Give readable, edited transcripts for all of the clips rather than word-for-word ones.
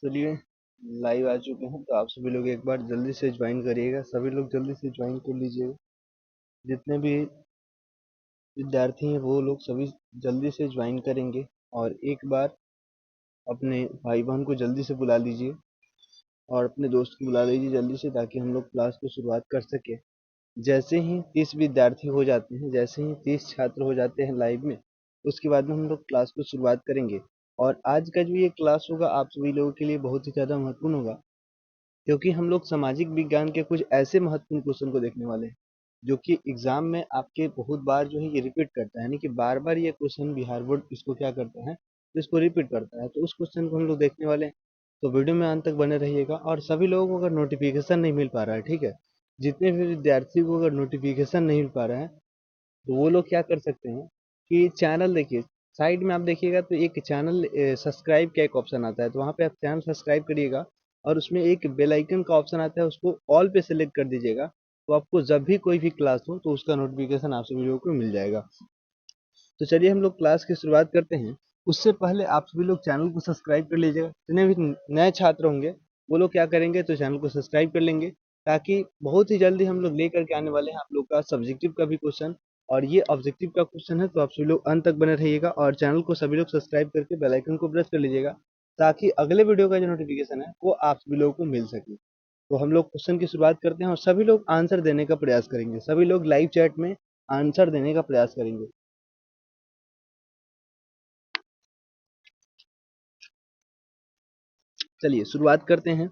चलिए, लाइव आ चुके हैं तो आप सभी लोग एक बार जल्दी से ज्वाइन करिएगा। सभी लोग जल्दी से ज्वाइन कर लीजिएगा। जितने भी विद्यार्थी हैं वो लोग सभी जल्दी से ज्वाइन करेंगे। और एक बार अपने भाई बहन को जल्दी से बुला लीजिए और अपने दोस्त को बुला लीजिए जल्दी से, ताकि हम लोग क्लास को शुरुआत कर सके। जैसे ही 30 विद्यार्थी हो जाते हैं, जैसे ही 30 छात्र हो जाते हैं लाइव में, उसके बाद में हम लोग क्लास को शुरुआत करेंगे। और आज का जो ये क्लास होगा आप सभी लोगों के लिए बहुत ही ज़्यादा महत्वपूर्ण होगा, क्योंकि हम लोग सामाजिक विज्ञान के कुछ ऐसे महत्वपूर्ण क्वेश्चन को देखने वाले हैं जो कि एग्जाम में आपके बहुत बार जो है ये रिपीट करता है, यानी कि बार बार ये क्वेश्चन बिहार बोर्ड इसको क्या करता है, तो इसको रिपीट करता है। तो उस क्वेश्चन को हम लोग देखने वाले हैं। तो वीडियो में अंत तक बने रहिएगा। और सभी लोगों को अगर नोटिफिकेशन नहीं मिल पा रहा है, ठीक है, जितने भी विद्यार्थी को अगर नोटिफिकेशन नहीं मिल पा रहा है, तो वो लोग क्या कर सकते हैं कि चैनल देखिए, साइड में आप देखिएगा तो एक चैनल सब्सक्राइब का एक ऑप्शन आता है, तो वहाँ पे आप चैनल सब्सक्राइब करिएगा। और उसमें एक बेल आइकन का ऑप्शन आता है, उसको ऑल पे सेलेक्ट कर दीजिएगा। तो आपको जब भी कोई भी क्लास हो तो उसका नोटिफिकेशन आप सभी लोगों को मिल जाएगा। तो चलिए हम लोग क्लास की शुरुआत करते हैं। उससे पहले आप सभी लोग चैनल को सब्सक्राइब कर लीजिएगा। जितने भी नए छात्र होंगे वो लोग क्या करेंगे, तो चैनल को सब्सक्राइब कर लेंगे, ताकि बहुत ही जल्दी हम लोग लेकर के आने वाले हैं आप लोग का सब्जेक्टिव का भी क्वेश्चन। और ये ऑब्जेक्टिव का क्वेश्चन है, तो आप सभी लोग अंत तक बने रहिएगा और चैनल को सभी लोग सब्सक्राइब करके बेल आइकन को प्रेस कर लीजिएगा, ताकि अगले वीडियो का जो नोटिफिकेशन है वो आप सभी लोगों को मिल सके। तो हम लोग क्वेश्चन की शुरुआत करते हैं और सभी लोग आंसर देने का प्रयास करेंगे। सभी लोग लाइव चैट में आंसर देने का प्रयास करेंगे। चलिए शुरुआत करते हैं।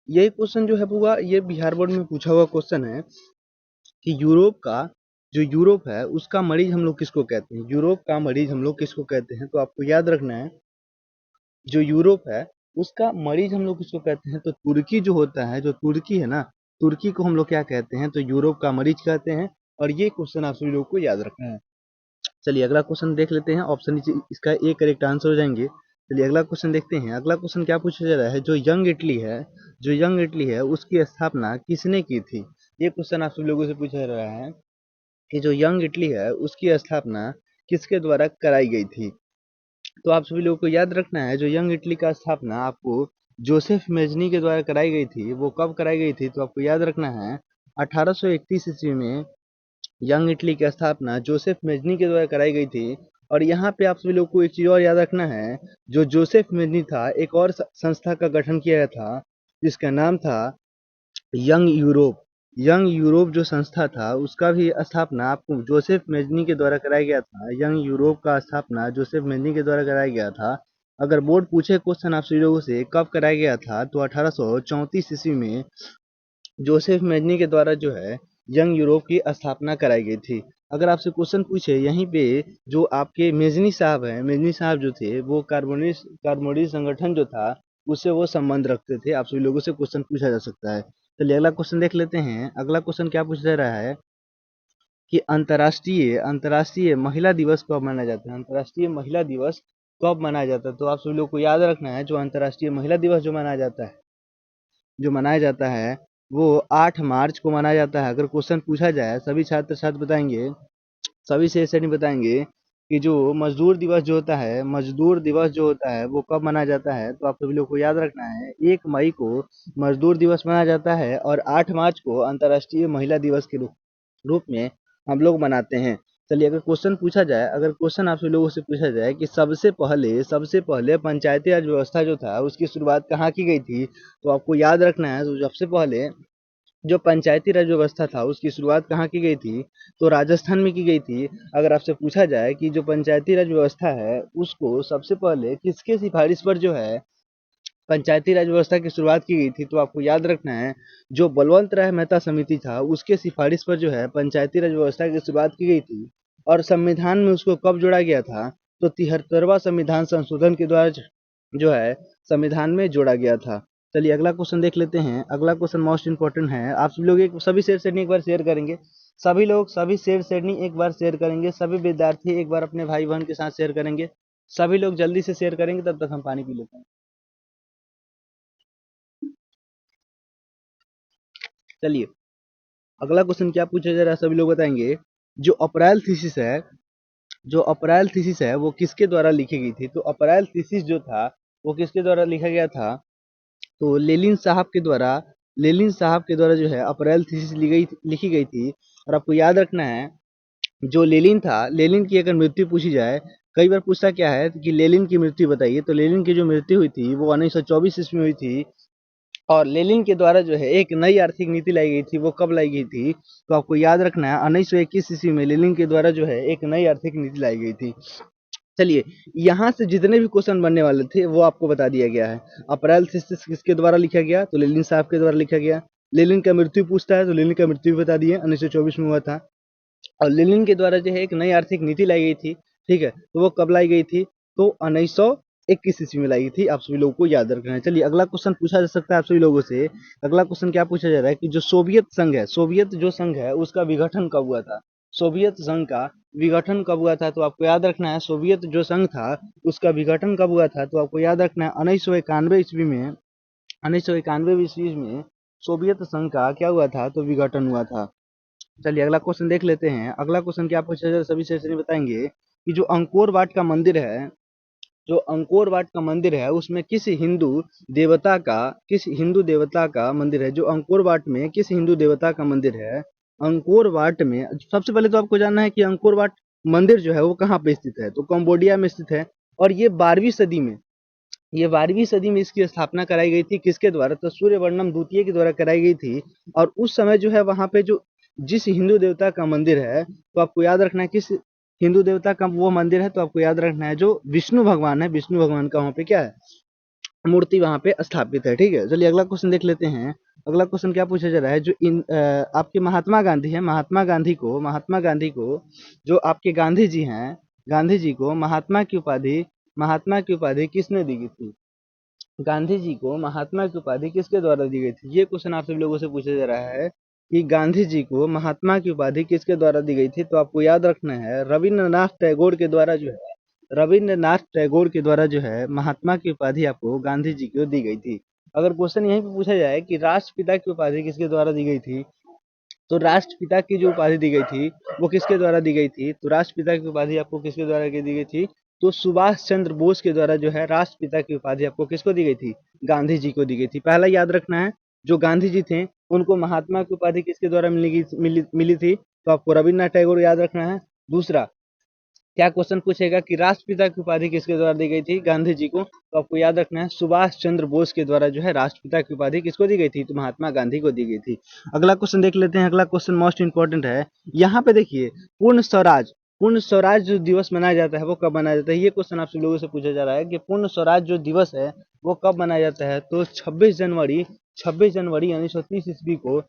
यही क्वेश्चन जो है हुआ, ये बिहार बोर्ड में पूछा हुआ क्वेश्चन है कि यूरोप का जो यूरोप है उसका मरीज हम लोग किसको कहते हैं। यूरोप का मरीज हम लोग किसको कहते हैं, तो आपको याद रखना है जो यूरोप है उसका मरीज हम लोग किसको कहते हैं। तो तुर्की जो होता है, जो तुर्की है ना, तुर्की को हम लोग क्या कहते हैं, तो यूरोप का मरीज कहते हैं। और ये क्वेश्चन आप सभी लोगों को याद रखना है। चलिए अगला क्वेश्चन देख लेते हैं। ऑप्शन नीचे इसका एक करेक्ट आंसर हो जाएंगे। चलिए अगला क्वेश्चन देखते हैं। अगला क्वेश्चन क्या पूछा जा रहा है, जो यंग इटली है, जो यंग इटली है उसकी स्थापना किसने की थी। ये क्वेश्चन आप सभी लोगों से पूछा जा रहा है कि जो यंग इटली है उसकी स्थापना किसके द्वारा कराई गई थी। तो आप सभी लोगों को याद रखना है, जो यंग इटली का स्थापना आपको जोसेफ मेजनी के द्वारा कराई गई थी। वो कब कराई गई थी, तो आपको याद रखना है 1831 ईस्वी में यंग इटली की स्थापना जोसेफ मेजनी के द्वारा कराई गई थी। और यहाँ पे आप सभी लोग को एक चीज और याद रखना है, जो जोसेफ मेजनी था एक और संस्था का गठन किया गया था जिसका नाम था यंग यूरोप। यंग यूरोप जो संस्था था उसका भी स्थापना आपको जोसेफ मेजनी के द्वारा कराया गया था। यंग यूरोप का स्थापना जोसेफ मेजनी के द्वारा कराया गया था। अगर बोर्ड पूछे क्वेश्चन आप सभी लोगों से कब कराया गया था, तो 1834 ईस्वी में जोसेफ मेजनी के द्वारा जो है यंग यूरोप की स्थापना कराई गई थी। अगर आपसे क्वेश्चन पूछे यहीं पे, जो आपके मेजनी साहब हैं, मेजनी साहब जो थे वो कार्बोनिस्ट संगठन जो था उससे वो संबंध रखते थे। आप सभी लोगों से क्वेश्चन पूछा जा सकता है। चलिए अगला क्वेश्चन देख लेते हैं। अगला क्वेश्चन क्या पूछा जा रहा है कि अंतर्राष्ट्रीय अंतर्राष्ट्रीय महिला दिवस कब मनाया जाता है। अंतर्राष्ट्रीय महिला दिवस कब मनाया जाता है, तो आप सभी लोग को याद रखना है, जो अंतर्राष्ट्रीय महिला दिवस जो मनाया जाता है वो 8 मार्च को मनाया जाता है। अगर क्वेश्चन पूछा जाए, सभी छात्र छात्र बताएंगे, सभी से नहीं बताएंगे कि जो मजदूर दिवस जो होता है, मजदूर दिवस जो होता है वो कब मनाया जाता है। तो आप सभी लोग को याद रखना है 1 मई को मजदूर दिवस मनाया जाता है और 8 मार्च को अंतर्राष्ट्रीय महिला दिवस के रूप में हम लोग मनाते हैं। चलिए अगर क्वेश्चन पूछा जाए, अगर क्वेश्चन आप सभी लोगों से पूछा जाए कि सबसे पहले पंचायती राज व्यवस्था जो था उसकी शुरुआत कहाँ की गई थी, तो आपको याद रखना है, तो सबसे पहले जो पंचायती राज व्यवस्था था उसकी शुरुआत कहाँ की गई थी, तो राजस्थान में की गई थी। अगर आपसे पूछा जाए कि जो पंचायती राज व्यवस्था है उसको सबसे पहले किसके सिफारिश पर जो है पंचायती राज व्यवस्था की शुरुआत की गई थी, तो आपको याद रखना है जो बलवंत राय मेहता समिति था उसके सिफारिश पर जो है पंचायती राज व्यवस्था की शुरुआत की गई थी। और संविधान में उसको कब जोड़ा गया था, तो 73वां संविधान संशोधन के द्वारा जो है संविधान में जोड़ा गया था। चलिए अगला क्वेश्चन देख लेते हैं। अगला क्वेश्चन मोस्ट इंपॉर्टेंट है। आप सभी लोग एक सभी शेयर शेयरनी एक बार शेयर करेंगे, सभी लोग सभी शेयर शेयरनी एक बार शेयर करेंगे, सभी विद्यार्थी एक बार अपने भाई बहन के साथ शेयर करेंगे। सभी लोग जल्दी से शेयर करेंगे, तब तक हम पानी पी लेते हैं। चलिए अगला क्वेश्चन क्या पूछा जा रहा है, सभी लोग बताएंगे। जो अप्रैल थीसिस है, जो अप्रैल थीसिस है वो किसके द्वारा लिखी गई थी। तो अप्रैल थीसिस जो था वो किसके द्वारा लिखा गया था? तो लेनिन साहब के द्वारा जो है अप्रैल थीसिस लिखी गई थी। और आपको याद रखना है, जो लेनिन था, लेनिन की अगर मृत्यु पूछी जाए, कई बार पूछा क्या है कि लेनिन की मृत्यु बताइए, तो लेनिन की जो मृत्यु हुई थी वो 1924 ईस्वी में हुई थी। और लेनिन के द्वारा जो है एक नई आर्थिक नीति लाई गई थी, वो कब लाई गई थी? तो आपको याद रखना है 1921 ईस्वी में लेनिन के द्वारा जो है एक नई आर्थिक नीति लाई गई थी। चलिए, यहाँ से जितने भी क्वेश्चन बनने वाले थे वो आपको बता दिया गया है। अप्रैल थीसिस किसके द्वारा लिखा गया? तो लेनिन साहब के द्वारा लिखा गया। लेनिन का मृत्यु पूछता है तो लेनिन का मृत्यु भी बता दिए, 1924 में हुआ था। और लेनिन के द्वारा जो है एक नई आर्थिक नीति लाई गई थी, ठीक है, तो वो कब लाई गई थी? तो 1921 ईस्वी में लाई गई थी। आप सभी लोगों को याद रखना है। चलिए, अगला क्वेश्चन पूछा जा सकता है आप सभी लोगों से। अगला क्वेश्चन क्या पूछा जा रहा है कि जो सोवियत संघ है, सोवियत जो संघ है उसका विघटन कब हुआ था? सोवियत संघ का विघटन कब हुआ था? तो आपको याद रखना है, सोवियत जो संघ था उसका विघटन कब हुआ था? तो आपको याद रखना है 1991 ईस्वी में, 1991 ईस्वी में सोवियत संघ का क्या हुआ था? तो विघटन हुआ था। चलिए, अगला क्वेश्चन देख लेते हैं। अगला क्वेश्चन क्या पूछा जाए, सभी से बताएंगे कि जो अंकोर वाट का मंदिर है, जो अंकोर वाट का मंदिर है उसमें किस हिंदू देवता का मंदिर है? जो अंकोर वाट में किस हिंदू देवता का मंदिर है? अंकोर वाट में सबसे पहले तो आपको जानना है कि अंकोर वाट मंदिर जो है वो कहाँ पे स्थित है? तो कंबोडिया में स्थित है। और ये 12वीं सदी में इसकी स्थापना कराई गई थी, किसके द्वारा? तो सूर्यवर्मन द्वितीय के द्वारा कराई गई थी। और उस समय जो है वहां पे जो जिस हिंदू देवता का मंदिर है, तो आपको याद रखना है किस हिंदू देवता का वो मंदिर है? तो आपको याद रखना है जो विष्णु भगवान है, विष्णु भगवान का वहां पे क्या है? मूर्ति वहां पे स्थापित है। ठीक है, चलिए अगला क्वेश्चन देख लेते हैं। अगला क्वेश्चन क्या पूछा जा रहा है, जो आपके महात्मा गांधी है, महात्मा गांधी को जो आपके गांधी जी हैं, गांधी जी को महात्मा की उपाधि किसने दी गई थी? गांधी जी को महात्मा की उपाधि किसके द्वारा दी गई थी? ये क्वेश्चन आप सभी लोगों से पूछा जा रहा है कि गांधी जी को महात्मा की उपाधि किसके द्वारा दी गई थी? तो आपको याद रखना है रविंद्रनाथ टैगोर के द्वारा जो है महात्मा की उपाधि आपको गांधी जी को दी गई थी। अगर क्वेश्चन यहीं पे पूछा जाए कि राष्ट्रपिता की उपाधि किसके द्वारा दी गई थी, तो राष्ट्रपिता की जो उपाधि दी गई थी वो किसके द्वारा दी गई थी? तो राष्ट्रपिता की उपाधि आपको किसके द्वारा दी गई थी? तो सुभाष चंद्र बोस के द्वारा जो है राष्ट्रपिता की उपाधि आपको किसको दी गई थी? गांधी जी को दी गई थी। पहला याद रखना है, जो गांधी जी थे उनको महात्मा की उपाधि किसके द्वारा मिली थी? तो आपको रविन्द्रनाथ टैगोर याद रखना है। दूसरा, क्या क्वेश्चन पूछेगा कि राष्ट्रपिता की उपाधि किसके द्वारा दी गई थी? गांधी जी को। तो आपको याद रखना है सुभाष चंद्र बोस के द्वारा जो है राष्ट्रपिता की उपाधि किसको दी गई थी? तो महात्मा गांधी को दी गई थी। अगला क्वेश्चन देख लेते हैं। अगला क्वेश्चन मोस्ट इंपॉर्टेंट है। यहाँ पे देखिए, पूर्ण स्वराज जो दिवस मनाया जाता है वो कब मनाया जाता है? ये क्वेश्चन आपसे लोगों से पूछा जा रहा है कि पूर्ण स्वराज जो दिवस है वो कब मनाया जाता है? तो 26 जनवरी 1930 ईस्वी को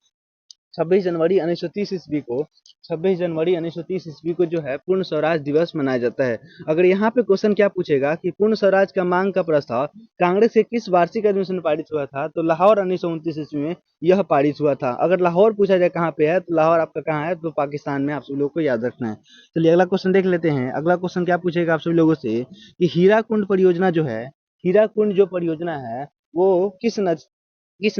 26 जनवरी 1930 ईस्वी को जो है पूर्ण स्वराज दिवस मनाया जाता है। अगर यहाँ पे क्वेश्चन क्या पूछेगा कि पूर्ण स्वराज का मांग का प्रस्ताव कांग्रेस के किस वार्षिक अधिवेशन में पारित हुआ था? तो लाहौर 1929 ईस्वी में यह पारित हुआ था। अगर लाहौर पूछा जाए कहाँ पे है, तो लाहौर आपका कहाँ है? तो पाकिस्तान में। आप सभी लोगों को याद रखना है। चलिए अगला क्वेश्चन देख लेते हैं। अगला क्वेश्चन क्या पूछेगा आप सभी लोगों से कि हीराकुंड परियोजना जो है, हीराकुंड जो परियोजना है वो किस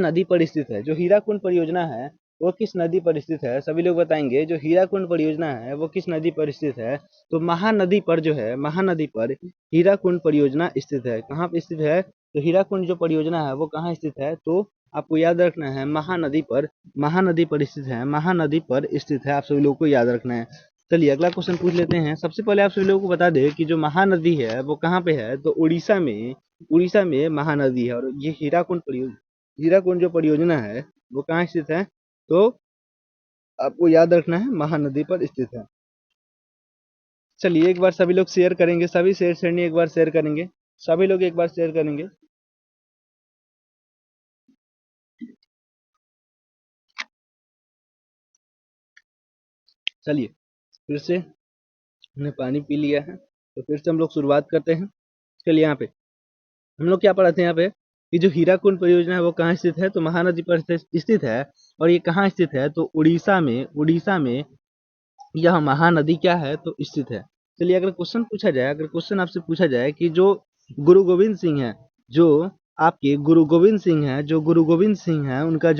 नदी पर स्थित है? जो हीराकुंड परियोजना है वो किस नदी पर स्थित है? सभी लोग बताएंगे जो हीराकुंड परियोजना है वो किस नदी पर स्थित है? तो महानदी पर जो है, महानदी पर हीराकुंड परियोजना स्थित है। कहाँ पे स्थित है? तो हीराकुंड जो परियोजना है वो कहाँ स्थित है? तो आपको याद रखना है महानदी पर स्थित है, महानदी पर स्थित है। आप सभी लोगों को याद रखना है। चलिए अगला क्वेश्चन पूछ लेते हैं। सबसे पहले आप सभी लोगों को बता दें कि जो महानदी है वो कहाँ पे है? तो उड़ीसा में महानदी है। और ये हीराकुंड जो परियोजना है वो कहाँ स्थित है? तो आपको याद रखना है महानदी पर स्थित है। चलिए एक बार सभी लोग शेयर करेंगे, सभी शेयर श्रेणी एक बार शेयर करेंगे, सभी लोग एक बार शेयर करेंगे। चलिए, फिर से हमने पानी पी लिया है तो फिर से हम लोग शुरुआत करते हैं। चलिए, यहाँ पे हम लोग क्या पढ़ा थे? यहाँ पे कि जो हीराकुंड परियोजना है वो कहाँ स्थित है? तो महानदी पर स्थित है। और ये कहाँ स्थित है? तो उड़ीसा में यह महानदी क्या है? तो स्थित है। चलिए अगर क्वेश्चन आपसे पूछा जाए कि जो गुरु गोविंद सिंह है, जो आपके गुरु गोविंद सिंह है, उनका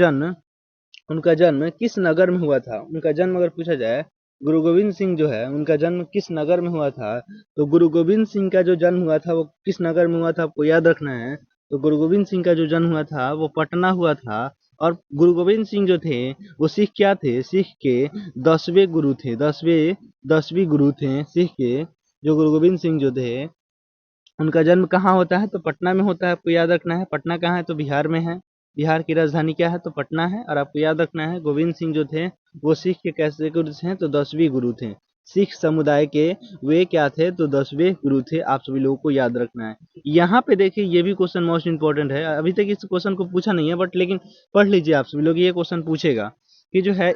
जन्म किस नगर में हुआ था? उनका जन्म अगर पूछा जाए गुरु गोविंद सिंह जो है उनका जन्म किस नगर में हुआ था? तो गुरु गोविंद सिंह का जो जन्म हुआ था वो किस नगर में हुआ था, आपको याद रखना है। तो गुरु गोविंद सिंह का जो जन्म हुआ था वो पटना हुआ था। और गुरु गोविंद सिंह जो थे वो सिख क्या थे? सिख के 10वें गुरु थे। 10वीं गुरु थे सिख के। जो गुरु गोविंद सिंह जो थे उनका जन्म कहाँ होता है? तो पटना में होता है। आपको याद रखना है। पटना कहाँ है? तो बिहार में है। बिहार की राजधानी क्या है? तो पटना है। और आपको याद रखना है गोविंद सिंह जो थे वो सिख के कैसे गुरु थे? तो 10वीं गुरु थे। सिख समुदाय के वे क्या थे? तो 10वें गुरु थे। आप सभी लोगों को याद रखना है। यहाँ पे देखिए ये भी क्वेश्चन मोस्ट इंपॉर्टेंट है। अभी तक इस क्वेश्चन को पूछा नहीं है बट लेकिन पढ़ लीजिए आप सभी लोग, ये क्वेश्चन पूछेगा कि जो है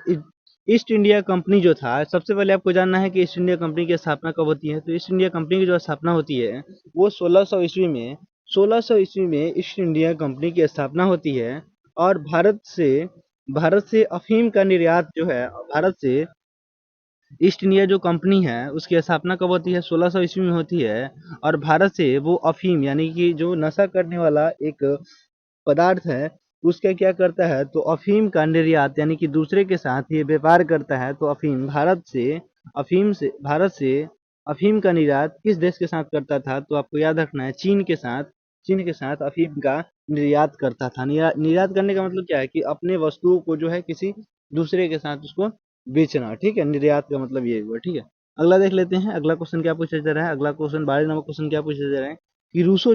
ईस्ट इंडिया कंपनी जो था, सबसे पहले आपको जानना है कि ईस्ट इंडिया कंपनी की स्थापना कब होती है। तो ईस्ट इंडिया कंपनी की जो स्थापना होती है वो 1600 ईस्वी में 1600 ईस्वी में ईस्ट इंडिया कंपनी की स्थापना होती है। और भारत से अफीम का निर्यात जो है, भारत से ईस्ट इंडिया जो कंपनी है उसकी स्थापना कब होती है? 1600 ईस्वी में होती है। और भारत से वो अफीम यानी कि जो नशा करने वाला एक पदार्थ है उसका क्या करता है? तो अफीम का निर्यात यानी कि दूसरे के साथ ये व्यापार करता है। तो भारत से अफीम का निर्यात किस देश के साथ करता था? तो आपको याद रखना है चीन के साथ अफीम का निर्यात करता था। निर्यात करने का मतलब क्या है कि अपने वस्तुओं को जो है किसी दूसरे के साथ उसको बेचना। ठीक है, निर्यात का मतलब ये हुआ। ठीक है, अगला देख लेते हैं। अगला क्वेश्चन क्या पूछा जा रहा है? अगला क्वेश्चन 12 नंबर क्वेश्चन क्या पूछा जा रहा है कि रूसो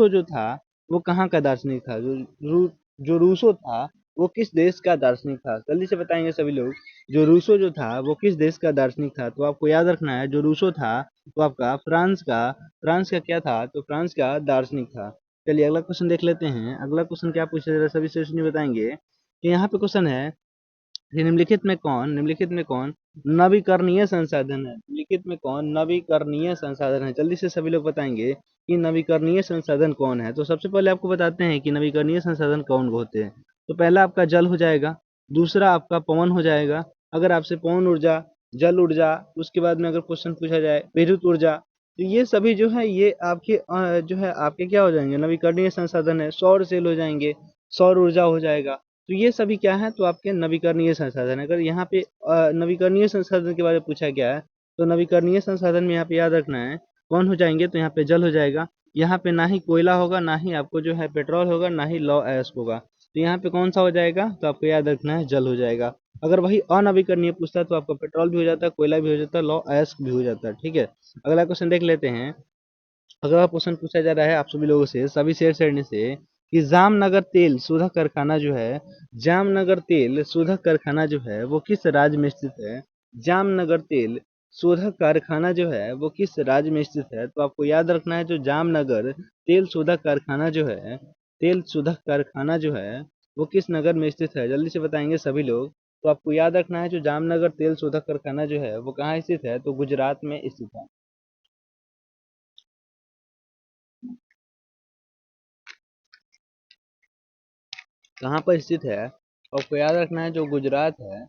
जो था वो कहाँ का दार्शनिक था? जो रूसो था वो किस देश का दार्शनिक था? जल्दी से बताएंगे सभी लोग। जो रूसो जो था वो किस देश का दार्शनिक था? तो आपको याद रखना है जो रूसो था वो आपका फ्रांस का क्या था? तो फ्रांस का दार्शनिक था। चलिए अगला क्वेश्चन देख लेते हैं। अगला क्वेश्चन क्या पूछा जा रहा है सभी से बताएंगे कि यहाँ पे क्वेश्चन है कि निम्नलिखित में कौन नवीकरणीय संसाधन है? निम्नलिखित में कौन नवीकरणीय संसाधन है? जल्दी से सभी लोग बताएंगे कि नवीकरणीय संसाधन कौन है। तो सबसे पहले आपको बताते हैं कि नवीकरणीय संसाधन कौन होते हैं। तो पहला आपका जल हो जाएगा, दूसरा आपका पवन हो जाएगा। अगर आपसे पवन ऊर्जा, जल ऊर्जा, उसके बाद में अगर क्वेश्चन पूछा जाए विद्युत ऊर्जा, तो ये सभी जो है ये आपके जो है आपके क्या हो जाएंगे? नवीकरणीय संसाधन है। सौर सेल हो जाएंगे, सौर ऊर्जा हो जाएगा। तो ये सभी क्या है? तो आपके नवीकरणीय संसाधन है। अगर यहाँ पे नवीकरणीय संसाधन के बारे में पूछा गया है तो नवीकरणीय संसाधन में यहाँ पे याद रखना है कौन हो जाएंगे? तो यहाँ पे जल हो जाएगा। यहाँ पे ना ही कोयला होगा, ना ही आपको जो है पेट्रोल होगा, ना ही लौ अयस्क होगा। तो यहाँ पे कौन सा हो जाएगा? तो आपको याद रखना है जल हो जाएगा। अगर वही अनवीकरणीय पूछता है तो आपका पेट्रोल भी हो जाता है, कोयला भी हो जाता है, लौ अयस्क भी हो जाता है। ठीक है, अगला क्वेश्चन देख लेते हैं। अगला क्वेश्चन पूछा जा रहा है आप सभी लोगों से, सभी शेयर करने से कि जामनगर तेल शोधक कारखाना जो है, जामनगर तेल शोधक कारखाना जो है वो किस राज्य में स्थित है? जामनगर तेल शोधक कारखाना जो है वो किस राज्य में स्थित है? तो आपको याद रखना है जो जामनगर तेल शोधक कारखाना जो है, तेल शोधक कारखाना जो है वो किस नगर में स्थित है? जल्दी से बताएंगे सभी लोग। तो आपको याद रखना है जो जामनगर तेल शोधक कारखाना जो है वो कहाँ स्थित है? तो गुजरात में स्थित है। कहाँ पर स्थित है? आपको याद रखना है जो गुजरात है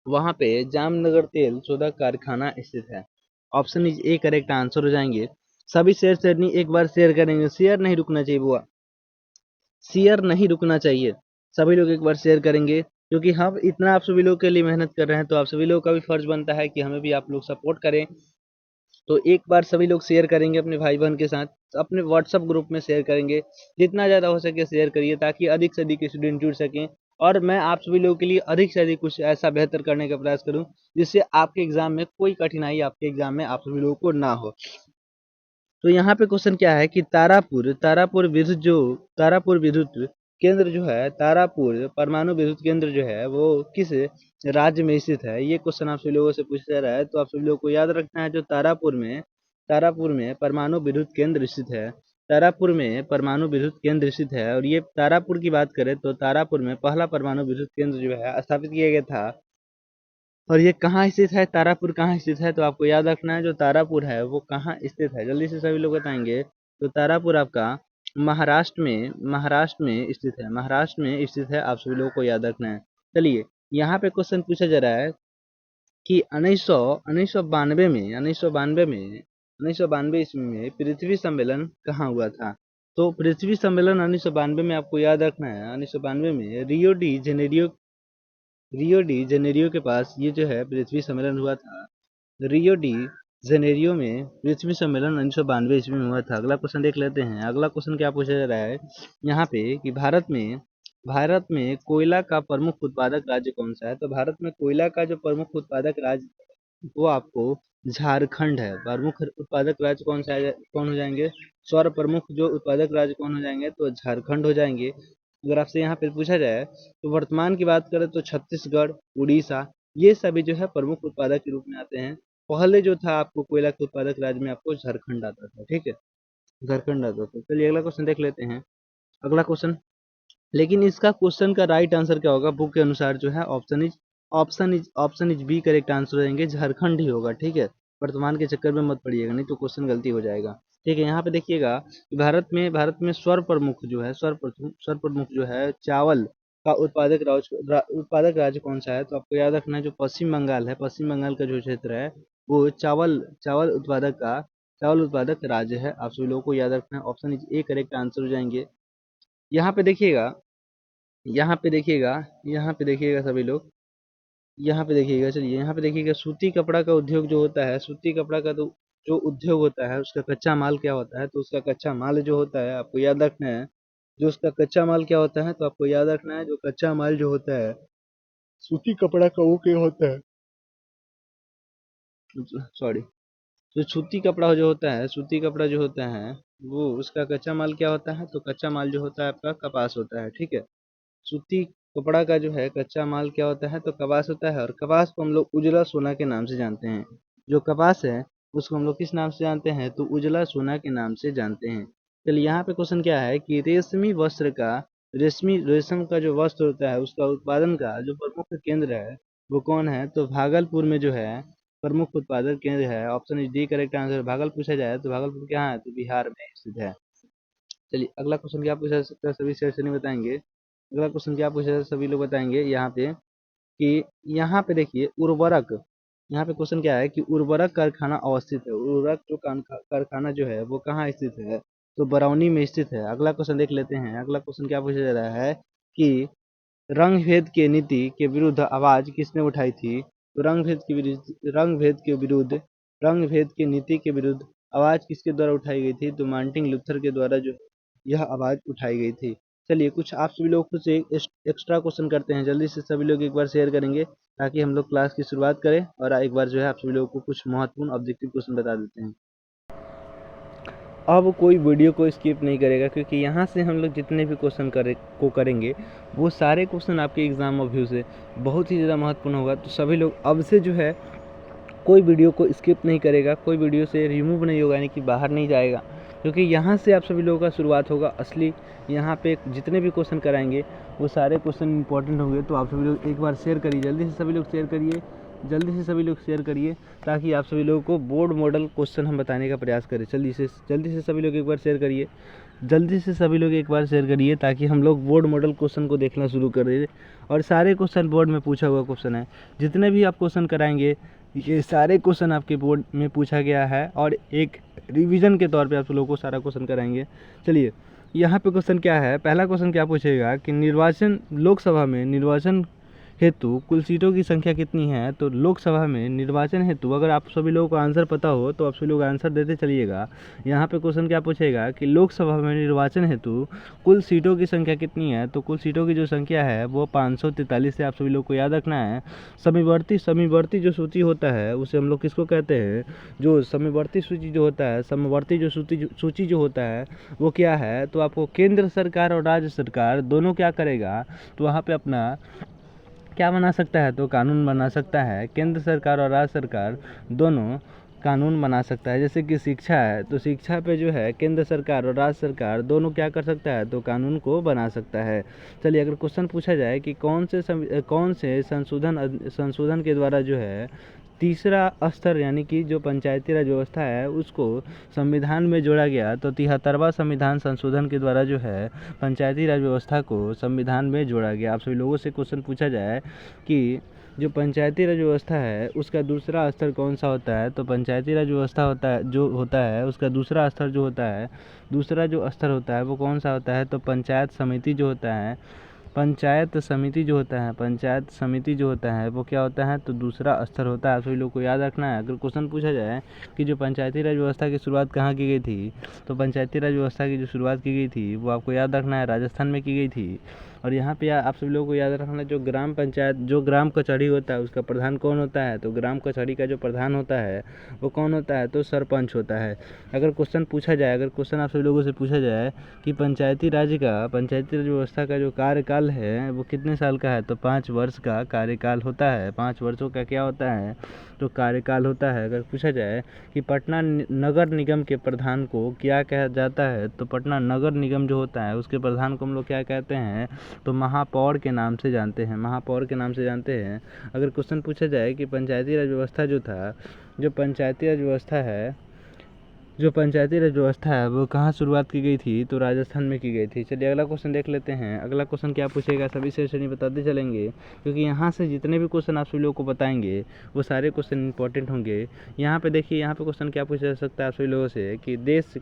वहां पे जामनगर तेल शोधक कारखाना स्थित है। Option is A correct answer हो जाएंगे। सभी शेयर नहीं एक बार शेयर करेंगे, शेयर नहीं रुकना चाहिए बुआ, शेयर नहीं रुकना चाहिए। सभी लोग एक बार शेयर करेंगे क्योंकि हम इतना आप सभी लोग के लिए मेहनत कर रहे हैं तो आप सभी लोग का भी फर्ज बनता है कि हमें भी आप लोग सपोर्ट करें। तो एक बार सभी लोग शेयर करेंगे अपने भाई बहन के साथ, अपने व्हाट्सएप ग्रुप में शेयर करेंगे। जितना ज़्यादा हो सके शेयर करिए ताकि अधिक से अधिक स्टूडेंट जुड़ सकें। और मैं आप सभी लोगों के लिए अधिक से अधिक कुछ ऐसा बेहतर करने का प्रयास करूं जिससे आपके एग्जाम में कोई कठिनाई आपके एग्जाम में आप सभी लोगों को ना हो। तो यहाँ पे क्वेश्चन क्या है कि तारापुर विद्युत केंद्र जो है, तारापुर परमाणु विद्युत केंद्र जो है वो किस राज्य में स्थित है? ये क्वेश्चन आप सभी लोगों से पूछा जा रहा है। तो आप सभी लोगों को याद रखना है जो तारापुर में परमाणु विद्युत केंद्र स्थित है। तारापुर में परमाणु विद्युत केंद्र स्थित है। और ये तारापुर की बात करें तो तारापुर में पहला परमाणु विद्युत केंद्र जो है स्थापित किया गया था। और ये कहाँ स्थित है? तारापुर कहाँ स्थित है? तो आपको याद रखना है जो तारापुर है वो कहाँ स्थित है। जल्दी से सभी लोग बताएंगे। तो तारापुर आपका महाराष्ट्र में स्थित है। महाराष्ट्र में स्थित है, आप सभी लोगों को याद रखना है। चलिए यहाँ पे क्वेश्चन पूछा जा रहा है कि 1992 ईस्वी में पृथ्वी सम्मेलन कहाँ हुआ था? तो पृथ्वी सम्मेलन 1992 में आपको याद रखना है, 1992 में रियो डी जेनेरियो के पास ये जो है पृथ्वी सम्मेलन हुआ था। रियो डी जेनेरियो में पृथ्वी सम्मेलन 1992 ईस्वी में हुआ था। अगला क्वेश्चन देख लेते हैं। अगला क्वेश्चन क्या पूछा जा रहा है यहाँ पे कि भारत में कोयला का प्रमुख उत्पादक राज्य कौन सा है। तो भारत में कोयला का जो प्रमुख उत्पादक राज्य वो आपको झारखंड है। प्रमुख उत्पादक राज्य कौन सा है, कौन हो जाएंगे? सर्व प्रमुख जो उत्पादक राज्य कौन हो जाएंगे? तो झारखंड हो जाएंगे। अगर आपसे यहाँ पे पूछा जाए तो वर्तमान की बात करें तो छत्तीसगढ़, उड़ीसा, ये सभी जो है प्रमुख उत्पादक के रूप में आते हैं। पहले जो था आपको कोयला के उत्पादक राज्य में आपको झारखंड आता था। ठीक है, झारखंड आता था। चलिए अगला क्वेश्चन देख लेते हैं। अगला क्वेश्चन, लेकिन इसका क्वेश्चन का राइट आंसर क्या होगा? बुक के अनुसार जो है option is B correct answer हो जाएंगे, झारखंड ही होगा। ठीक है, वर्तमान के चक्कर में मत पड़िएगा, नहीं तो क्वेश्चन गलती हो जाएगा। ठीक है, यहाँ पे देखिएगा कि भारत में स्वर प्रमुख जो है चावल का उत्पादक राज्य कौन सा है? तो आपको याद रखना है जो पश्चिम बंगाल है, पश्चिम बंगाल का जो क्षेत्र है वो चावल उत्पादक राज्य है। आप सभी लोगों को याद रखना है। Option is A correct answer हो जाएंगे। यहाँ पे देखिएगा यहाँ पे देखिएगा यहाँ पे देखिएगा सभी लोग, यहाँ पे देखिएगा। चलिए यहाँ पे देखिएगा, सूती कपड़ा का उद्योग जो होता है, सूती कपड़ा का तो जो उद्योग होता है उसका कच्चा माल क्या होता है? तो उसका कच्चा माल जो होता है आपको याद रखना है, जो उसका कच्चा माल क्या होता है? तो आपको याद रखना है जो कच्चा माल जो होता है सूती कपड़ा का वो क्या होता है, सॉरी, जो सूती कपड़ा जो होता है वो उसका कच्चा माल क्या होता है? तो कच्चा माल जो होता है आपका कपास होता है। ठीक है, सूती कपड़ा का जो है कच्चा माल क्या होता है? तो कपास होता है। और कपास को हम लोग उजला सोना के नाम से जानते हैं। जो कपास है उसको हम लोग किस नाम से जानते हैं? तो उजला सोना के नाम से जानते हैं। चलिए यहाँ पे क्वेश्चन क्या है कि रेशम का जो वस्त्र होता है उसका उत्पादन का जो प्रमुख केंद्र है वो कौन है? तो भागलपुर में जो है प्रमुख उत्पादक केंद्र है। Option is D correct answer. Bhagalpur पूछा जाए तो भागलपुर कहाँ है? तो बिहार में स्थित है। चलिए अगला क्वेश्चन क्या पूछा जा सकता है, सभी शेयर नहीं बताएंगे। अगला क्वेश्चन क्या पूछा जाए सभी लोग बताएंगे यहाँ पे कि यहाँ पे देखिए उर्वरक, यहाँ पे क्वेश्चन क्या है कि उर्वरक कारखाना अवस्थित है। उर्वरक जो कारखाना जो है वो कहाँ स्थित है? तो बरौनी में स्थित है। अगला क्वेश्चन देख लेते हैं। अगला क्वेश्चन क्या पूछा जा रहा है कि रंग भेद के नीति के विरुद्ध आवाज किसने उठाई थी? तो रंग भेद के नीति के विरुद्ध आवाज किसके द्वारा उठाई गई थी? तो मार्टिन लूथर के द्वारा जो यह आवाज उठाई गई थी। चलिए कुछ आप सभी लोग कुछ एक्स्ट्रा क्वेश्चन करते हैं, जल्दी से सभी लोग एक बार शेयर करेंगे ताकि हम लोग क्लास की शुरुआत करें और एक बार जो है आप सभी लोगों को कुछ महत्वपूर्ण ऑब्जेक्टिव क्वेश्चन बता देते हैं। अब कोई वीडियो को स्किप नहीं करेगा क्योंकि यहाँ से हम लोग जितने भी क्वेश्चन करेंगे वो सारे क्वेश्चन आपके एग्जाम ऑफ व्यू से बहुत ही ज़्यादा महत्वपूर्ण होगा। तो सभी लोग अब से जो है कोई वीडियो को स्किप नहीं करेगा, कोई वीडियो से रिमूव नहीं होगा, यानी कि बाहर नहीं जाएगा, क्योंकि यहाँ से आप सभी लोगों का शुरुआत होगा असली। यहाँ पे जितने भी क्वेश्चन कराएंगे वो सारे क्वेश्चन इंपॉर्टेंट होंगे। तो आप सभी लोग एक बार शेयर करिए, जल्दी से सभी लोग शेयर करिए ताकि आप सभी लोगों को बोर्ड मॉडल क्वेश्चन हम बताने का प्रयास करें। जल्दी से सभी लोग एक बार शेयर करिए ताकि हम लोग बोर्ड मॉडल क्वेश्चन को देखना शुरू कर दें। और सारे क्वेश्चन बोर्ड में पूछा हुआ क्वेश्चन है, जितने भी आप क्वेश्चन कराएंगे ये सारे क्वेश्चन आपके बोर्ड में पूछा गया है और एक रिवीजन के तौर पे आप लोगों को सारा क्वेश्चन कराएंगे। चलिए यहाँ पे क्वेश्चन क्या है, पहला क्वेश्चन क्या पूछेगा कि लोकसभा में निर्वाचन हेतु कुल सीटों की संख्या कितनी है? तो लोकसभा में निर्वाचन हेतु, अगर आप सभी लोगों को आंसर पता हो तो आप सभी लोग आंसर देते चलिएगा। यहाँ पे क्वेश्चन क्या पूछेगा कि लोकसभा में निर्वाचन हेतु कुल सीटों की संख्या कितनी है? तो कुल सीटों की जो संख्या है वो 543 है। आप सभी लोग को याद रखना है। समवर्ती जो सूची होता है उसे हम लोग किसको कहते हैं? जो समवर्ती सूची जो होता है, समवर्ती जो सूची जो होता है वो क्या है? तो आपको केंद्र सरकार और राज्य सरकार दोनों क्या करेगा? तो वहाँ पे अपना क्या बना सकता है? तो कानून बना सकता है। केंद्र सरकार और राज्य सरकार दोनों कानून बना सकता है। जैसे कि शिक्षा है तो शिक्षा पे जो है केंद्र सरकार और राज्य सरकार दोनों क्या कर सकता है? तो कानून को बना सकता है। चलिए अगर क्वेश्चन पूछा जाए कि कौन से संशोधन के द्वारा जो है तीसरा स्तर यानी कि जो पंचायती राज व्यवस्था है उसको संविधान में जोड़ा गया? तो 73वां संविधान संशोधन के द्वारा जो है पंचायती राज व्यवस्था को संविधान में जोड़ा गया। आप सभी लोगों से क्वेश्चन पूछा जाए कि जो पंचायती राज व्यवस्था है उसका दूसरा स्तर कौन सा होता है? तो पंचायती राज व्यवस्था होता है उसका दूसरा स्तर जो होता है वो कौन सा होता है? तो पंचायत समिति जो होता है, पंचायत समिति जो होता है वो क्या होता है, तो दूसरा स्तर होता है। आप सभी लोग को याद रखना है। अगर क्वेश्चन पूछा जाए कि जो पंचायती राज व्यवस्था की शुरुआत कहाँ की गई थी, तो पंचायती राज व्यवस्था की जो शुरुआत की गई थी वो आपको याद रखना है, राजस्थान में की गई थी। और यहाँ पे आप सभी लोगों को याद रखना है, जो ग्राम पंचायत, जो ग्राम कचहरी होता है उसका प्रधान कौन होता है, तो ग्राम कचहरी का जो प्रधान होता है वो कौन होता है, तो सरपंच होता है। अगर क्वेश्चन आप सभी लोगों से पूछा जाए कि पंचायती राज व्यवस्था का जो कार्यकाल है वो कितने साल का है, तो 5 वर्ष का कार्यकाल होता है। 5 वर्षों का क्या होता है, तो कार्यकाल होता है। अगर पूछा जाए कि पटना नगर निगम के प्रधान को क्या कहा जाता है, तो पटना नगर निगम जो होता है उसके प्रधान को हम लोग क्या कहते हैं, तो महापौर के नाम से जानते हैं। अगर क्वेश्चन पूछा जाए कि पंचायती राज व्यवस्था जो पंचायती राज व्यवस्था है वो कहाँ शुरुआत की गई थी, तो राजस्थान में की गई थी। चलिए अगला क्वेश्चन देख लेते हैं। अगला क्वेश्चन क्या पूछेगा, सभी सेशन बताते चलेंगे, क्योंकि यहाँ से जितने भी क्वेश्चन आप सभी लोगों को बताएंगे वो सारे क्वेश्चन इंपॉर्टेंट होंगे। यहाँ पे देखिए, यहाँ पे क्वेश्चन क्या पूछा जा सकता है आप सभी लोगों से कि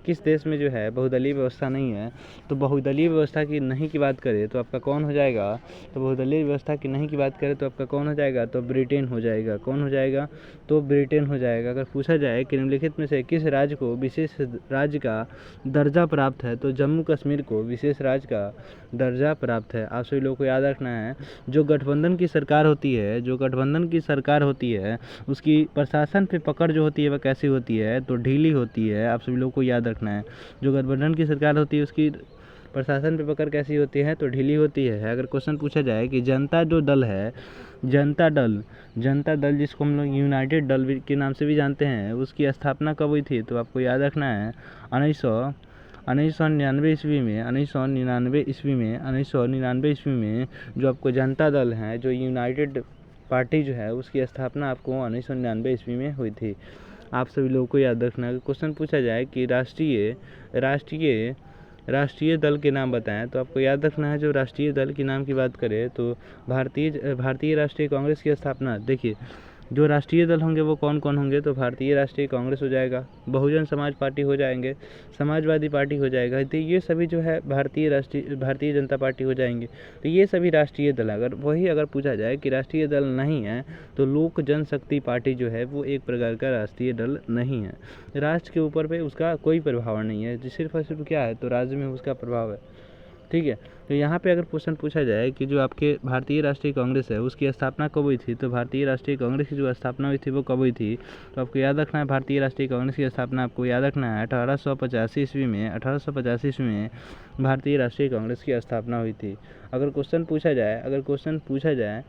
किस देश में जो है बहुदलीय व्यवस्था नहीं है। तो बहुदलीय व्यवस्था की नहीं की बात करें तो आपका कौन हो जाएगा, तो बहुदलीय व्यवस्था की नहीं की बात करें तो आपका कौन हो जाएगा, तो ब्रिटेन हो जाएगा। कौन हो जाएगा, तो ब्रिटेन हो जाएगा। अगर पूछा जाए कि निम्नलिखित में से किस राज्य को विशेष राज्य का दर्जा प्राप्त है, तो जम्मू कश्मीर को विशेष राज्य का दर्जा प्राप्त है। आप सभी लोगों को याद रखना है, जो गठबंधन की सरकार होती है उसकी प्रशासन पे पकड़ जो होती है वह कैसी होती है, तो ढीली होती है। आप सभी लोगों को याद रखना है, जो गठबंधन की सरकार होती है उसकी प्रशासन पे पकड़ कैसी होती है, तो ढीली होती है। अगर क्वेश्चन पूछा जाए कि जनता दल जिसको हम लोग यूनाइटेड दल के नाम से भी जानते हैं, उसकी स्थापना कब हुई थी, तो आपको याद रखना है 1999 ईस्वी में जो आपको जनता दल है, जो यूनाइटेड पार्टी जो है उसकी स्थापना आपको 1999 ईस्वी में हुई थी। आप सभी लोगों को याद रखना है। क्वेश्चन पूछा जाए कि राष्ट्रीय दल के नाम बताएं, तो आपको याद रखना है, जो राष्ट्रीय दल के नाम की बात करें तो भारतीय राष्ट्रीय कांग्रेस की स्थापना, देखिए जो राष्ट्रीय दल होंगे वो कौन कौन होंगे, तो भारतीय राष्ट्रीय कांग्रेस हो जाएगा, बहुजन समाज पार्टी हो जाएंगे, समाजवादी पार्टी हो जाएगा। तो ये सभी जो है भारतीय जनता पार्टी हो जाएंगे। तो ये सभी राष्ट्रीय दल। अगर पूछा जाए कि राष्ट्रीय दल नहीं है, तो लोक जनशक्ति पार्टी जो है वो एक प्रकार का राष्ट्रीय दल नहीं है। राष्ट्र के ऊपर पे उसका कोई प्रभाव नहीं है, सिर्फ और सिर्फ क्या है, तो राज्य में उसका प्रभाव है। ठीक है, तो यहाँ पे अगर क्वेश्चन पूछा जाए कि जो आपके भारतीय राष्ट्रीय कांग्रेस है उसकी स्थापना कब हुई थी, तो भारतीय राष्ट्रीय कांग्रेस की जो स्थापना हुई थी वो कब हुई थी, तो आपको याद रखना है, भारतीय राष्ट्रीय कांग्रेस की स्थापना आपको याद रखना है 1885 ईस्वी में भारतीय राष्ट्रीय कांग्रेस की स्थापना हुई थी। अगर क्वेश्चन पूछा जाए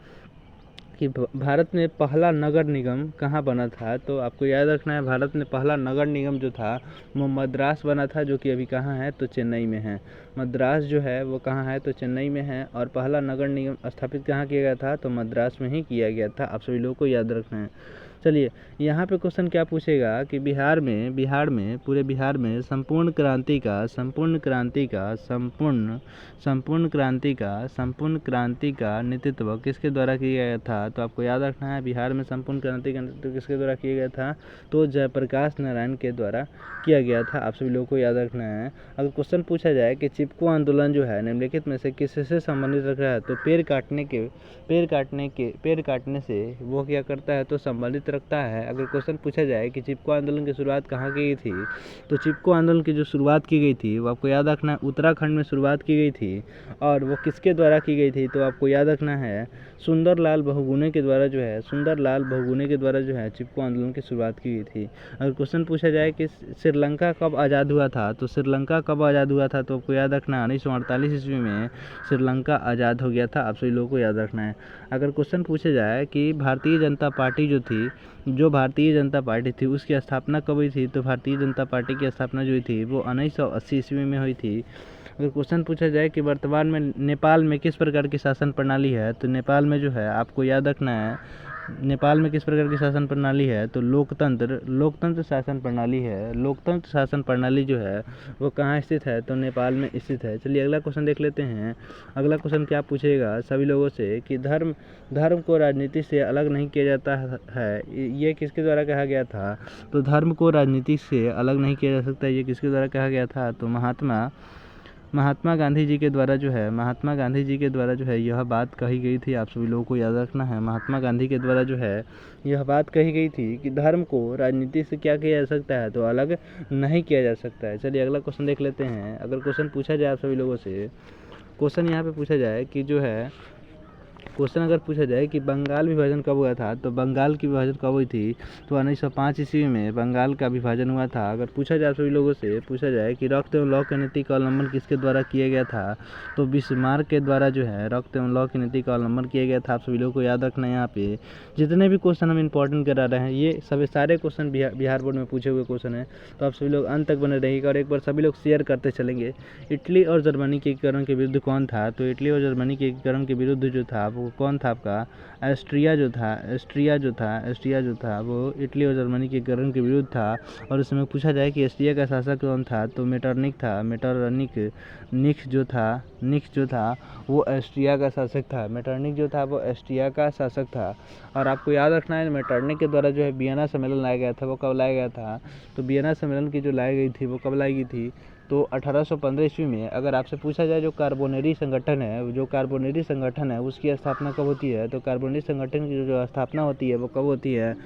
कि भारत में पहला नगर निगम कहाँ बना था, तो आपको याद रखना है, भारत में पहला नगर निगम जो था वो मद्रास बना था, जो कि अभी कहाँ है, तो चेन्नई में है। मद्रास जो है वो कहाँ है, तो चेन्नई में है। और पहला नगर निगम स्थापित कहाँ किया गया था, तो मद्रास में ही किया गया था। आप सभी लोगों को याद रखना है। चलिए यहाँ पे क्वेश्चन क्या पूछेगा कि पूरे बिहार में संपूर्ण क्रांति का नेतृत्व किसके द्वारा किया गया था, तो आपको याद रखना है, बिहार में संपूर्ण क्रांति का नेतृत्व किसके द्वारा किया गया था, तो जयप्रकाश नारायण के द्वारा किया गया था। आप सभी लोगों को याद रखना है। अगर क्वेश्चन पूछा जाए कि चिपको आंदोलन जो है निम्नलिखित में से किससे संबंधित रख रहा है, तो पेड़ काटने से वो क्या करता है, तो संबंधित रखता है। अगर क्वेश्चन पूछा जाए कि चिपको आंदोलन की शुरुआत कहाँ की गई थी, तो चिपको आंदोलन की जो शुरुआत की गई थी वो आपको याद रखना है, उत्तराखंड में शुरुआत की गई थी। और वो किसके द्वारा की गई थी, तो आपको याद रखना है, सुंदरलाल बहुगुणे के द्वारा जो है चिपको आंदोलन की शुरुआत की गई थी। अगर क्वेश्चन पूछा जाए कि श्रीलंका कब आज़ाद हुआ था, तो आपको याद रखना है 1948 ईस्वी में श्रीलंका आज़ाद हो गया था। आप सभी लोगों को याद रखना है। अगर क्वेश्चन पूछा जाए कि भारतीय जनता पार्टी थी उसकी स्थापना कब हुई थी, तो भारतीय जनता पार्टी की स्थापना जो हुई थी वो 1980 ईस्वी में हुई थी। अगर क्वेश्चन पूछा जाए कि वर्तमान में नेपाल में किस प्रकार की शासन प्रणाली है, तो नेपाल में जो है आपको याद रखना है, नेपाल में किस प्रकार की शासन प्रणाली है, तो लोकतंत्र शासन प्रणाली है। लोकतंत्र शासन प्रणाली जो है वो कहाँ स्थित है, तो नेपाल में स्थित है। चलिए अगला क्वेश्चन देख लेते हैं। अगला क्वेश्चन क्या पूछेगा सभी लोगों से कि धर्म को राजनीति से अलग नहीं किया जाता है, ये किसके द्वारा कहा गया था, तो धर्म को राजनीति से अलग नहीं किया जा सकता, ये किसके द्वारा कहा गया था, तो महात्मा गांधी जी के द्वारा जो है यह बात कही गई थी, आप सभी लोगों को याद रखना है। महात्मा गांधी के द्वारा जो है यह बात कही गई थी कि धर्म को राजनीति से क्या किया जा सकता है, तो अलग नहीं किया जा सकता है। चलिए अगला क्वेश्चन देख लेते हैं। अगर क्वेश्चन पूछा जाए आप सभी लोगों से, क्वेश्चन यहाँ पे पूछा जाए कि जो है क्वेश्चन अगर पूछा जाए कि बंगाल विभाजन कब हुआ था, तो बंगाल की विभाजन कब हुई थी, तो 1905 ईस्वी में बंगाल का विभाजन हुआ था। अगर पूछा जाए सभी लोगों से पूछा जाए कि रक्त एवं लॉ की नीति का अवलंबन किसके द्वारा किया गया था, तो बिस्मार्क के द्वारा जो है रक्त एवं लॉ की नीति का अवलंबन किया गया था। आप सभी लोगों को याद रखना है। यहाँ पे जितने भी क्वेश्चन हम इंपॉर्टेंट करा रहे हैं ये सभी सारे क्वेश्चन बिहार बोर्ड में पूछे हुए क्वेश्चन हैं, तो आप सभी लोग अंत तक बने रहिएगा और एक बार सभी लोग शेयर करते चलेंगे। इटली और जर्मनी के एकीकरण के विरुद्ध कौन था, तो इटली और जर्मनी के एकीकरण के विरुद्ध जो था वो कौन था, आपका एस्ट्रिया जो था वो इटली और जर्मनी के एकीकरण के विरुद्ध था। और उसमें पूछा जाए कि एस्ट्रिया का शासक कौन था, तो निक्स जो था वो एस्ट्रिया का शासक था। मेटरनिक जो था वो एस्ट्रिया का शासक था। और आपको याद रखना है मेटरनिक के द्वारा जो है वियना सम्मेलन लाया गया था, वो कब लाया गया था, तो वियना सम्मेलन की जो लाई गई थी वो कब लाई गई थी, तो 1815 ईस्वी में। अगर आपसे पूछा जाए जो कार्बोनेरी संगठन है उसकी स्थापना कब होती है, तो कार्बोनेरी संगठन की जो स्थापना होती है वो कब होती है,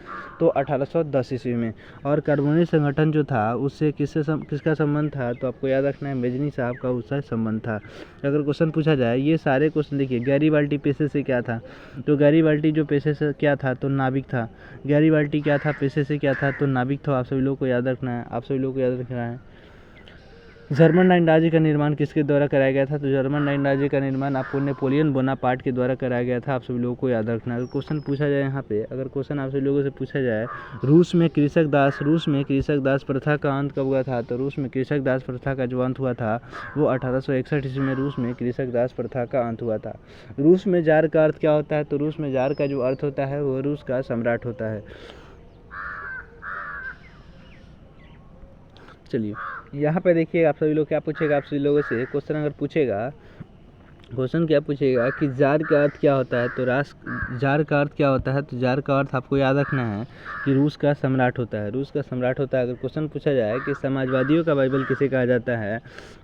तो 1810 ईस्वी में। और कार्बोनेरी संगठन जो था उससे किसका संबंध था, तो आपको याद रखना है मेजनी साहब का उससे संबंध था। अगर क्वेश्चन पूछा जाए ये सारे क्वेश्चन देखिए, गैरीबाल्टी पेशे से क्या था, तो गैरीबाल्टी जो पेशे से क्या था, तो नाविक था। गैरीबाल्टी क्या था, पेशे से क्या था, तो नाविक था। आप सभी लोगों को याद रखना है। जर्मन नाइन राज्य का निर्माण किसके द्वारा कराया गया था, तो जर्मन नाइन राज्य का निर्माण आपको नेपोलियन बोनापार्ट के द्वारा कराया गया था। आप सभी लोगों को याद रखना है। अगर क्वेश्चन पूछा जाए यहाँ पे, अगर क्वेश्चन आप सभी लोगों से पूछा जाए रूस में कृषक दास प्रथा का अंत कब हुआ था, तो रूस में कृषक दास प्रथा का जो अंत हुआ था वो 1861 ईस्वी में रूस में कृषक दास प्रथा का अंत हुआ था। रूस में जार का अर्थ क्या होता है, तो रूस में जार का जो अर्थ होता है वो रूस का सम्राट होता है। चलिए यहाँ पे देखिए आप सभी लोग क्या पूछेगा, आप सभी लोगों से क्वेश्चन अगर पूछेगा, क्वेश्चन क्या पूछेगा कि जार का अर्थ क्या होता है, तो जार का अर्थ क्या होता है, तो जार का अर्थ आपको याद रखना है कि रूस का सम्राट होता है। अगर क्वेश्चन पूछा जाए कि समाजवादियों का बाइबल किसे कहा जाता है,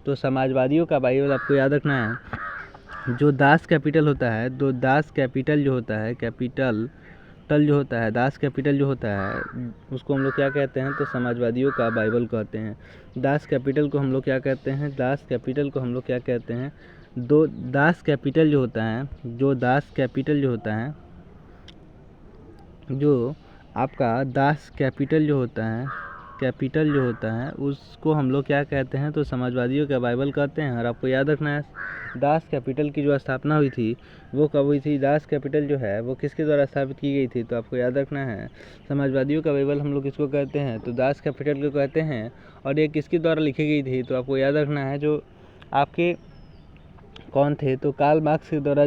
तो समाजवादियों का बाइबल आपको याद रखना है जो दास कैपिटल होता है, दास कैपिटल जो होता है दास कैपिटल जो होता है उसको हम लोग क्या कहते हैं, तो समाजवादियों का बाइबल कहते हैं। दास कैपिटल को हम लोग क्या कहते हैं, दास कैपिटल जो होता है जो आपका दास कैपिटल जो होता है उसको हम लोग क्या कहते हैं, तो समाजवादियों का बाइबल कहते हैं। और आपको याद रखना है दास कैपिटल की जो स्थापना हुई थी वो कब हुई थी, दास कैपिटल जो है वो किसके द्वारा स्थापित की गई थी, तो आपको याद रखना है समाजवादियों का बाइबल हम लोग किसको कहते हैं, तो दास कैपिटल को कहते हैं। और ये किसके द्वारा लिखी गई थी, तो आपको याद रखना है जो आपके कौन थे, तो कार्ल मार्क्स के द्वारा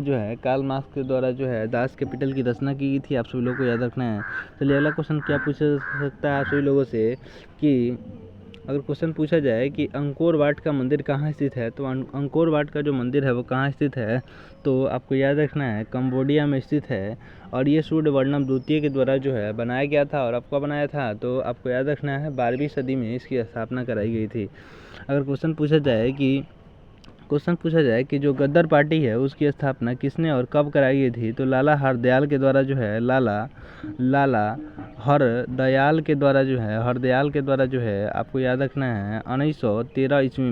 जो है दास कैपिटल की रचना की गई थी। आप सभी लोगों को याद रखना है। चलिए अगला क्वेश्चन क्या पूछा सकता है आप सभी लोगों से कि अगर क्वेश्चन पूछा जाए कि अंकोर वाट का मंदिर कहाँ स्थित है, तो अंकोर वाट का जो मंदिर है वो कहाँ स्थित है, तो आपको याद रखना है कंबोडिया में स्थित है। और ये सूर्य वर्णम द्वितीय के द्वारा जो है बनाया गया था। और आपको बनाया था, तो आपको याद रखना है 12वीं सदी में इसकी स्थापना कराई गई थी। अगर क्वेश्चन पूछा जाए कि जो गद्दार पार्टी है उसकी स्थापना किसने और कब कराई गई थी, तो लाला हरदयाल के द्वारा जो है हरदयाल के द्वारा जो है आपको याद रखना है 1913 ईस्वी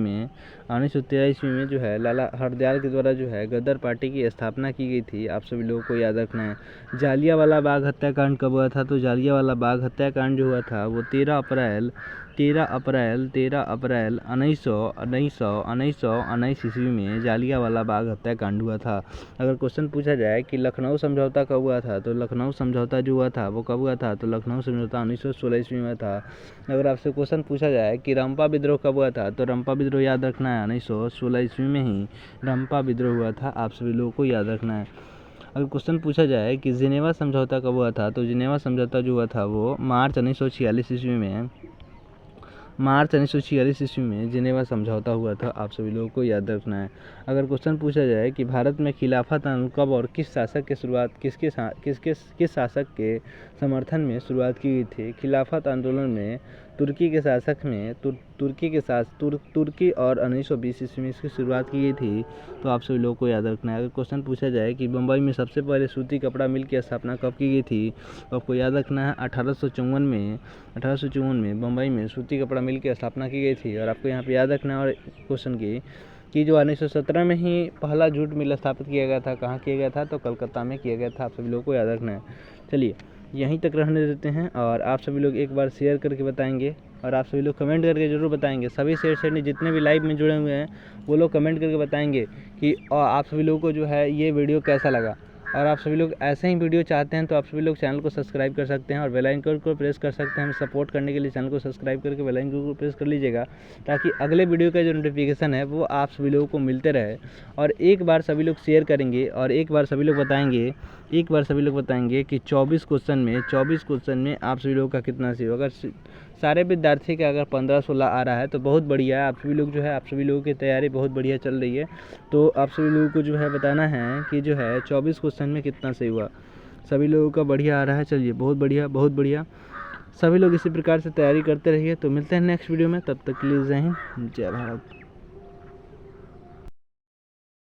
में जो है लाला हरदयाल के द्वारा जो है गद्दार पार्टी की स्थापना की गई थी। आप सभी लोगों को याद रखना है। जालियांवाला बाग हत्याकांड कब हुआ था, तो जालियांवाला बाग हत्याकांड जो हुआ था वो 13 अप्रैल 1919 ईस्वी में जालियांवाला बाग हत्याकांड हुआ था। अगर क्वेश्चन पूछा जाए कि लखनऊ समझौता कब हुआ था, तो लखनऊ समझौता जो हुआ था वो कब हुआ था, तो लखनऊ समझौता 1916 ईस्वी में था। अगर आपसे क्वेश्चन पूछा जाए कि रंपा विद्रोह कब हुआ था, तो रंपा विद्रोह याद रखना है 1916 ईस्वी में ही रंपा विद्रोह हुआ था। आप सभी लोगों को याद रखना है। अगर क्वेश्चन पूछा जाए कि जिनेवा समझौता कब हुआ था, तो जिनेवा समझौता जो हुआ था वो मार्च 1946 ईस्वी में जिनेवा समझौता हुआ था। आप सभी लोगों को याद रखना है। अगर क्वेश्चन पूछा जाए कि भारत में खिलाफत आंदोलन कब और किस शासक के समर्थन में शुरुआत की गई थी, खिलाफत आंदोलन में तुर्की के शासक में तुर्की और 1920 ईस्वी में इसकी शुरुआत की गई थी। तो आप सभी लोगों को याद रखना है। अगर क्वेश्चन पूछा जाए कि बम्बई में सबसे पहले सूती कपड़ा मिल की स्थापना कब की गई थी, तो आपको याद रखना है 1854 में बम्बई में सूती कपड़ा मिल की स्थापना की गई थी। और आपको यहाँ पे याद रखना है और क्वेश्चन कि जो 1917 में ही पहला जूट मिल स्थापित किया गया था, कहाँ किया गया था, तो कलकत्ता में किया गया था। आप सभी लोगों को याद रखना है। चलिए यहीं तक रहने देते हैं और आप सभी लोग एक बार शेयर करके बताएंगे और आप सभी लोग कमेंट करके ज़रूर बताएंगे। सभी शेयर जितने भी लाइव में जुड़े हुए हैं वो लोग कमेंट करके बताएंगे कि आप सभी लोगों को जो है ये वीडियो कैसा लगा। और आप सभी लोग ऐसे ही वीडियो चाहते हैं तो आप सभी लोग चैनल को सब्सक्राइब कर सकते हैं और बेल आइकन को प्रेस कर सकते हैं। हमें सपोर्ट करने के लिए चैनल को सब्सक्राइब करके बेल आइकन को प्रेस कर लीजिएगा, ताकि अगले वीडियो का जो नोटिफिकेशन है वो आप सभी लोगों को मिलते रहे। और एक बार सभी लोग शेयर करेंगे और एक बार सभी लोग बताएंगे कि 24 क्वेश्चन में आप सभी लोगों का कितना सही होगा। अगर सारे विद्यार्थी का अगर 15-16 आ रहा है तो बहुत बढ़िया है। आप सभी लोगों की तैयारी बहुत बढ़िया चल रही है। तो आप सभी लोगों को जो है बताना है कि जो है 24 क्वेश्चन में कितना सही हुआ। सभी लोगों का बढ़िया आ रहा है। चलिए बहुत बढ़िया। सभी लोग इसी प्रकार से तैयारी करते रहिए। तो मिलते हैं नेक्स्ट वीडियो में, तब तक के लिए जय हिंद, जय भारत।